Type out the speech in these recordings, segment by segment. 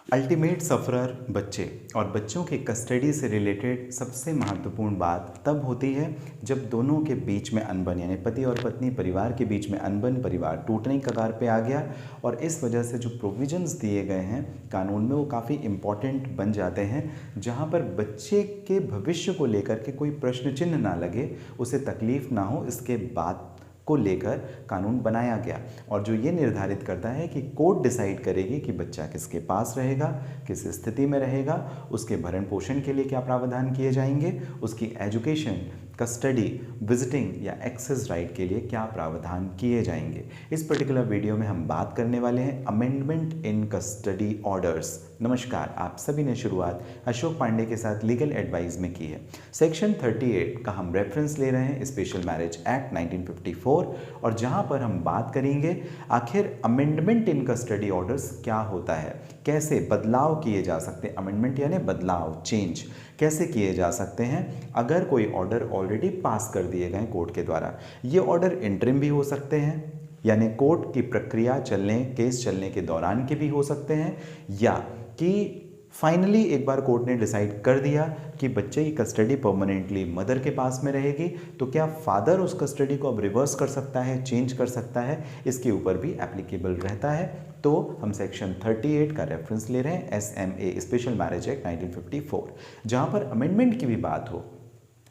Ultimate sufferer बच्चे और बच्चों की कस्टडी से रिलेटेड सबसे महत्वपूर्ण बात तब होती है जब दोनों के बीच में अनबन यानी पति और पत्नी परिवार के बीच में अनबन, परिवार टूटने की कगार पे आ गया और इस वजह से जो प्रोविजंस दिए गए हैं कानून में वो काफ़ी इम्पॉर्टेंट बन जाते हैं, जहाँ पर बच्चे के भविष्य को लेकर के कोई प्रश्न चिन्ह ना लगे, उसे तकलीफ ना हो, इसके बाद को लेकर कानून बनाया गया। और जो ये निर्धारित करता है कि कोर्ट डिसाइड करेगी कि बच्चा किसके पास रहेगा, किस स्थिति में रहेगा, उसके भरण पोषण के लिए क्या प्रावधान किए जाएंगे, उसकी एजुकेशन, कस्टडी, विजिटिंग या एक्सेस राइट के लिए क्या प्रावधान किए जाएंगे। इस पर्टिकुलर वीडियो में हम बात करने वाले हैं अमेंडमेंट इन कस्टडी ऑर्डर्स। नमस्कार, आप सभी ने शुरुआत अशोक पांडे के साथ लीगल एडवाइस में की है। सेक्शन 38 का हम रेफरेंस ले रहे हैं स्पेशल मैरिज एक्ट 1954 और जहां पर हम बात करेंगे आखिर अमेंडमेंट इन कस्टडी ऑर्डर्स क्या होता है, कैसे बदलाव किए जा सकते हैं। अमेंडमेंट यानी बदलाव, चेंज कैसे किए जा सकते हैं अगर कोई ऑर्डर ऑलरेडी पास कर दिए गए कोर्ट के द्वारा। ये ऑर्डर इंटरिम भी हो सकते हैं यानी कोर्ट की प्रक्रिया चलने, केस चलने के दौरान के भी हो सकते हैं, या कि फाइनली एक बार कोर्ट ने डिसाइड कर दिया कि बच्चे की कस्टडी परमानेंटली मदर के पास में रहेगी, तो क्या फादर उस कस्टडी को अब रिवर्स कर सकता है, चेंज कर सकता है, इसके ऊपर भी एप्लीकेबल रहता है। तो हम सेक्शन 38 का रेफरेंस ले रहे हैं SMA स्पेशल मैरिज एक्ट 1954। जहाँ पर अमेंडमेंट की भी बात हो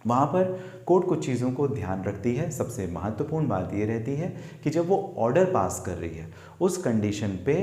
वहाँ पर कोर्ट कुछ चीज़ों को ध्यान रखती है। सबसे महत्वपूर्ण बात ये रहती है कि जब वो ऑर्डर पास कर रही है उस कंडीशन पे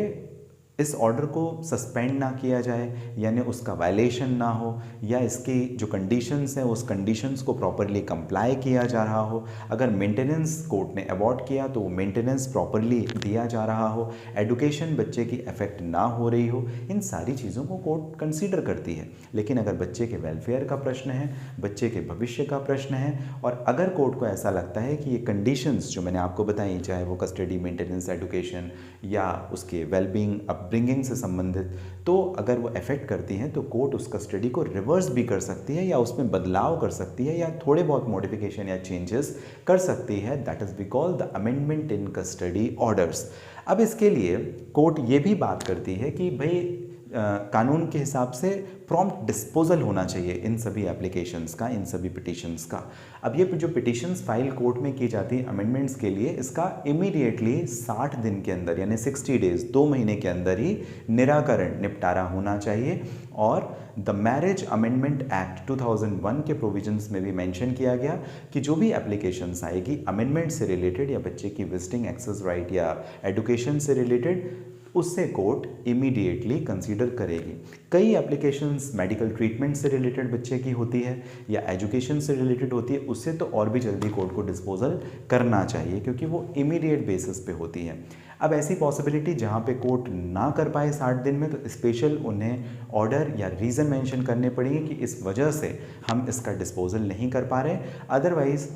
इस ऑर्डर को सस्पेंड ना किया जाए, यानी उसका वायलेशन ना हो, या इसकी जो कंडीशंस हैं उस कंडीशंस को प्रॉपरली कंप्लाई किया जा रहा हो। अगर मेंटेनेंस कोर्ट ने अवॉर्ड किया तो वो मेंटेनेंस प्रॉपरली दिया जा रहा हो, एडुकेशन बच्चे की अफेक्ट ना हो रही हो, इन सारी चीज़ों को कोर्ट कंसीडर करती है। लेकिन अगर बच्चे के वेलफेयर का प्रश्न है, बच्चे के भविष्य का प्रश्न है, और अगर कोर्ट को ऐसा लगता है कि ये कंडीशंस जो मैंने आपको बताई, चाहे वो कस्टडी, मेंटेनेंस, एडुकेशन या उसके वेलबींग, अपब्रिंगिंग से संबंधित, तो अगर वो अफेक्ट करती हैं तो कोर्ट उस कस्टडी को रिवर्स भी कर सकती है या उसमें बदलाव कर सकती है या थोड़े बहुत मॉडिफिकेशन या चेंजेस कर सकती है। That is we call the amendment in custody orders. अब इसके लिए कोर्ट ये भी बात करती है कि भाई कानून के हिसाब से प्रॉम्प्ट डिस्पोजल होना चाहिए इन सभी एप्लीकेशंस का, इन सभी पिटिशंस का। अब ये जो पिटिशंस फाइल कोर्ट में की जाती है अमेंडमेंट्स के लिए, इसका इमीडिएटली 60 दिन के अंदर यानी 60 डेज, 2 महीने के अंदर ही निराकरण, निपटारा होना चाहिए। और द मैरिज अमेंडमेंट एक्ट 2001 के प्रोविजंस में भी मेंशन किया गया कि जो भी एप्लीकेशंस आएगी अमेंडमेंट से रिलेटेड या बच्चे की विजिटिंग, एक्सेस राइट या एडुकेशन से रिलेटेड, उससे कोर्ट इमीडिएटली कंसीडर करेगी। कई एप्लीकेशंस मेडिकल ट्रीटमेंट से रिलेटेड बच्चे की होती है या एजुकेशन से रिलेटेड होती है, उससे तो और भी जल्दी कोर्ट को डिस्पोजल करना चाहिए क्योंकि वो इमीडिएट बेसिस पे होती है। अब ऐसी पॉसिबिलिटी जहाँ पे कोर्ट ना कर पाए 60 दिन में, तो स्पेशल उन्हें ऑर्डर या रीज़न मेंशन करने पड़ेंगे कि इस वजह से हम इसका डिस्पोजल नहीं कर पा रहे। अदरवाइज़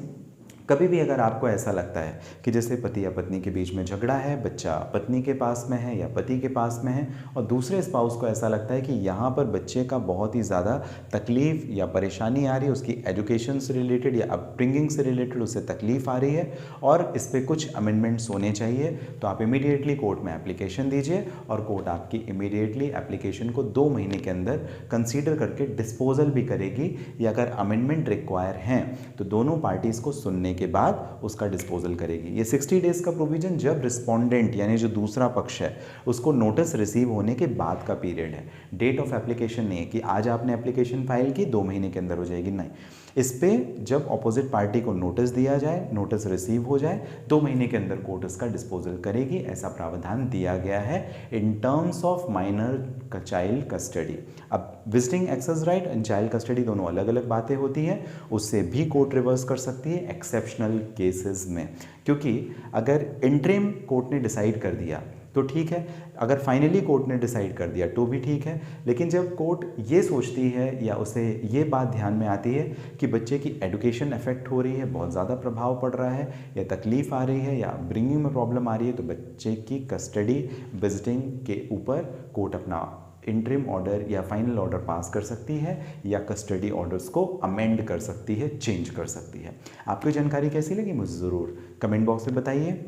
कभी भी अगर आपको ऐसा लगता है कि जैसे पति या पत्नी के बीच में झगड़ा है, बच्चा पत्नी के पास में है या पति के पास में है, और दूसरे स्पाउस को ऐसा लगता है कि यहाँ पर बच्चे का बहुत ही ज़्यादा तकलीफ़ या परेशानी आ रही है, उसकी एजुकेशन से रिलेटेड या अपब्रिंगिंग से रिलेटेड उसे तकलीफ़ आ रही है और इस पर कुछ अमेंडमेंट्स होने चाहिए, तो आप इमीडिएटली कोर्ट में एप्लीकेशन दीजिए और कोर्ट आपकी इमीडिएटली एप्लीकेशन को 2 महीने के अंदर कंसीडर करके डिस्पोजल भी करेगी, या अगर अमेंडमेंट रिक्वायर हैं तो दोनों पार्टीज़ को सुनने के बाद उसका डिस्पोजल करेगी। ये 60 डेज का प्रोविजन जब रिस्पोंडेंट यानी जो दूसरा पक्ष है उसको नोटिस रिसीव होने के बाद का पीरियड है। डेट ऑफ एप्लीकेशन नहीं है कि आज आपने एप्लीकेशन फाइल की 2 महीने के अंदर हो जाएगी, नहीं। इस पे जब अपोजिट पार्टी को नोटिस दिया जाए, नोटिस रिसीव हो जाए, 2 महीने के अंदर कोर्ट इसका डिस्पोजल करेगी, ऐसा प्रावधान दिया गया है इन टर्म्स ऑफ माइनर का चाइल्ड कस्टडी। अब visiting, access right and child custody दोनों अलग अलग बातें होती हैं, उससे भी कोर्ट रिवर्स कर सकती है एक्सेप्शनल केसेस में, क्योंकि अगर इंटरिम कोर्ट ने डिसाइड कर दिया तो ठीक है, अगर फाइनली कोर्ट ने डिसाइड कर दिया तो भी ठीक है। लेकिन जब कोर्ट ये सोचती है या उसे ये बात ध्यान में आती है कि बच्चे की एडुकेशन अफेक्ट हो रही है, बहुत ज़्यादा प्रभाव पड़ रहा है, या तकलीफ़ आ रही है, या ब्रिंगिंग में प्रॉब्लम आ रही है, तो बच्चे की कस्टडी, विजिटिंग के ऊपर कोर्ट अपना इंटरिम ऑर्डर या फाइनल ऑर्डर पास कर सकती है या कस्टडी ऑर्डर्स को अमेंड कर सकती है, चेंज कर सकती है। आपको जानकारी कैसी लगी मुझे ज़रूर कमेंट बॉक्स में बताइए।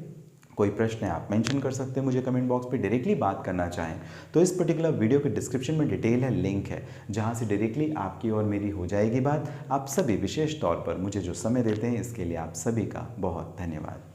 कोई प्रश्न है आप मेंशन कर सकते हैं मुझे कमेंट बॉक्स पे। डायरेक्टली बात करना चाहें तो इस पर्टिकुलर वीडियो के डिस्क्रिप्शन में डिटेल है, लिंक है, जहां से डायरेक्टली आपकी और मेरी हो जाएगी बात। आप सभी विशेष तौर पर मुझे जो समय देते हैं इसके लिए आप सभी का बहुत धन्यवाद।